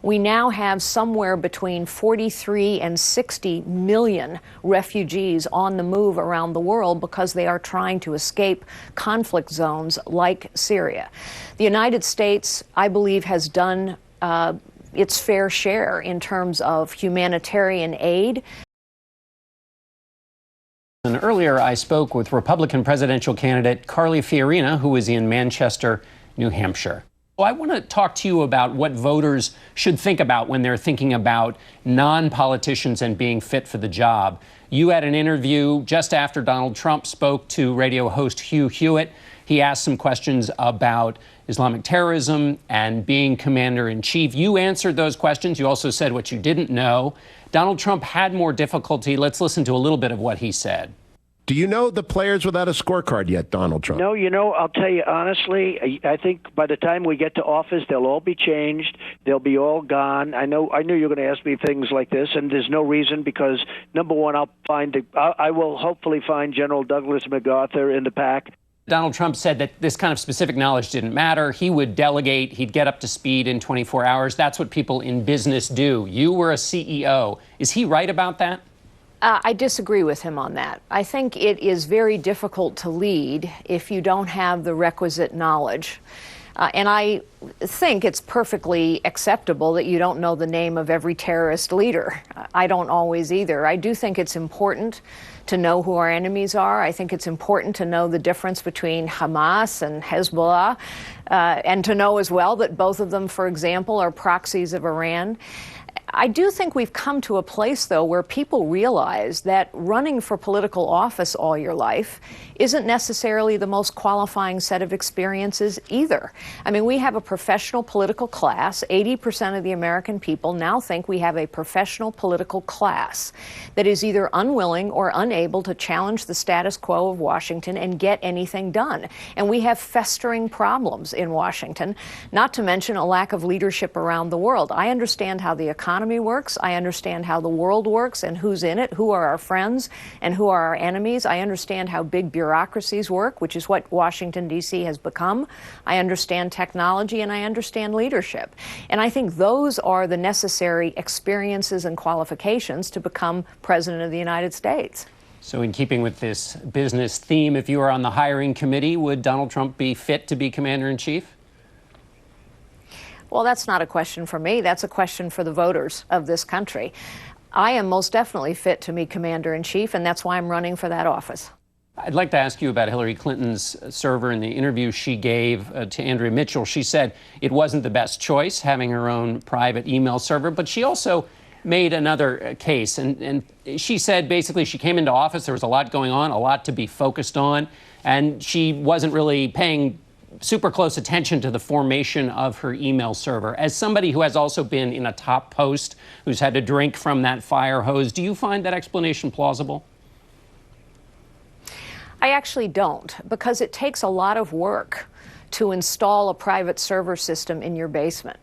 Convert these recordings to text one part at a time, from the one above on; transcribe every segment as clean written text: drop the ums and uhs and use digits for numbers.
We now have somewhere between 43 and 60 million refugees on the move around the world because they are trying to escape conflict zones like Syria. The United States, I believe, has done its fair share in terms of humanitarian aid. And earlier, I spoke with Republican presidential candidate Carly Fiorina, who is in Manchester, New Hampshire. Well, I want to talk to you about what voters should think about when they're thinking about non-politicians and being fit for the job. You had an interview just after Donald Trump spoke to radio host Hugh Hewitt. He asked some questions about Islamic terrorism and being commander-in-chief. You answered those questions. You also said what you didn't know. Donald Trump had more difficulty. Let's listen to a little bit of what he said. Do you know the players without a scorecard yet, Donald Trump? No, I'll tell you honestly, I think by the time we get to office, they'll all be changed. They'll be all gone. I knew you're going to ask me things like this, and there's no reason because, number one, I will hopefully find General Douglas MacArthur in the pack. Donald Trump said that this kind of specific knowledge didn't matter. He would delegate. He'd get up to speed in 24 hours. That's what people in business do. You were a CEO. Is he right about that? I disagree with him on that. I think it is very difficult to lead if you don't have the requisite knowledge. And I think it's perfectly acceptable that you don't know the name of every terrorist leader. I don't always either. I do think it's important to know who our enemies are. I think it's important to know the difference between Hamas and Hezbollah, and to know as well that both of them, for example, are proxies of Iran. I do think we've come to a place, though, where people realize that running for political office all your life isn't necessarily the most qualifying set of experiences either. I mean, we have a professional political class. 80% of the American people now think we have a professional political class that is either unwilling or unable to challenge the status quo of Washington and get anything done. And we have festering problems in Washington, not to mention a lack of leadership around the world. I understand how the economy works. I understand how the world works and who's in it, who are our friends and who are our enemies. I understand how big bureaucracies work, which is what Washington, D.C. has become. I understand technology and I understand leadership. And I think those are the necessary experiences and qualifications to become President of the United States. So in keeping with this business theme, if you were on the hiring committee, would Donald Trump be fit to be commander-in-chief? Well, that's not a question for me. That's a question for the voters of this country. I am most definitely fit to be commander-in-chief, and that's why I'm running for that office. I'd like to ask you about Hillary Clinton's server. In the interview she gave to Andrea Mitchell, she said it wasn't the best choice having her own private email server, but she also made another case. And she said basically she came into office, there was a lot going on, a lot to be focused on, and she wasn't really paying super close attention to the formation of her email server. As somebody who has also been in a top post, who's had to drink from that fire hose, do you find that explanation plausible? I actually don't, because it takes a lot of work to install a private server system in your basement.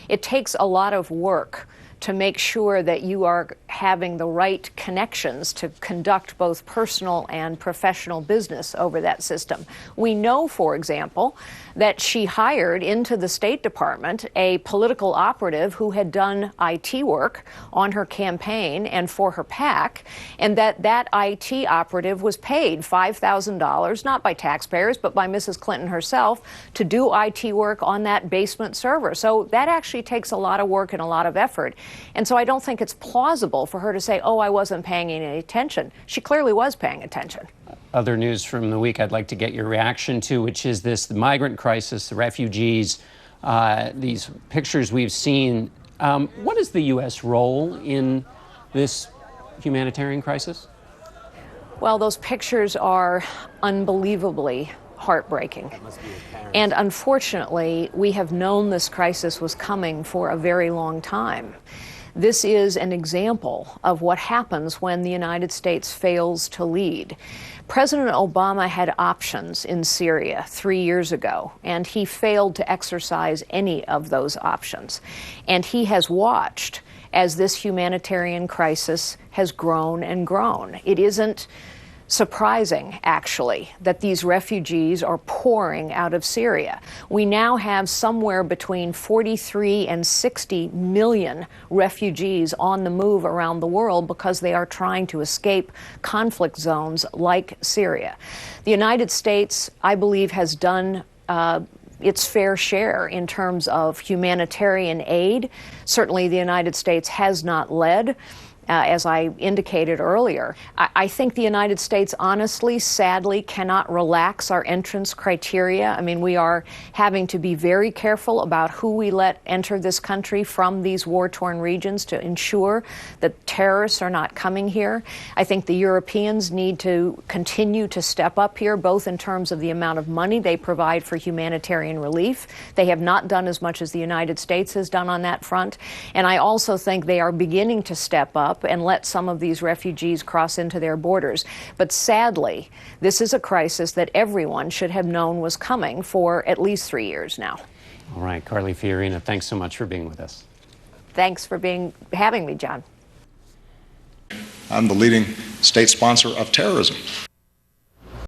It takes a lot of work to make sure that you are having the right connections to conduct both personal and professional business over that system. We know, for example, that she hired into the State Department a political operative who had done IT work on her campaign and for her PAC, and that IT operative was paid $5,000, not by taxpayers, but by Mrs. Clinton herself, to do IT work on that basement server. So that actually takes a lot of work and a lot of effort. And so I don't think it's plausible for her to say, oh, I wasn't paying any attention. She clearly was paying attention. Other news from the week I'd like to get your reaction to, which is the migrant crisis, the refugees, these pictures we've seen. What is the U.S. role in this humanitarian crisis? Well, those pictures are unbelievably heartbreaking. And unfortunately, we have known this crisis was coming for a very long time. This is an example of what happens when the United States fails to lead. President Obama had options in Syria 3 years ago, and he failed to exercise any of those options. And he has watched as this humanitarian crisis has grown and grown. It isn't surprising, actually, that these refugees are pouring out of Syria. We now have somewhere between 43 and 60 million refugees on the move around the world because they are trying to escape conflict zones like Syria. The United States, I believe, has done its fair share in terms of humanitarian aid. Certainly, the United States has not led. As I indicated earlier, I think the United States honestly, sadly, cannot relax our entrance criteria. I mean, we are having to be very careful about who we let enter this country from these war-torn regions to ensure that terrorists are not coming here. I think the Europeans need to continue to step up here, both in terms of the amount of money they provide for humanitarian relief. They have not done as much as the United States has done on that front. And I also think they are beginning to step up and let some of these refugees cross into their borders. But sadly, this is a crisis that everyone should have known was coming for at least 3 years now. All right, Carly Fiorina, thanks so much for being with us. Thanks for having me, John. I'm the leading state sponsor of terrorism.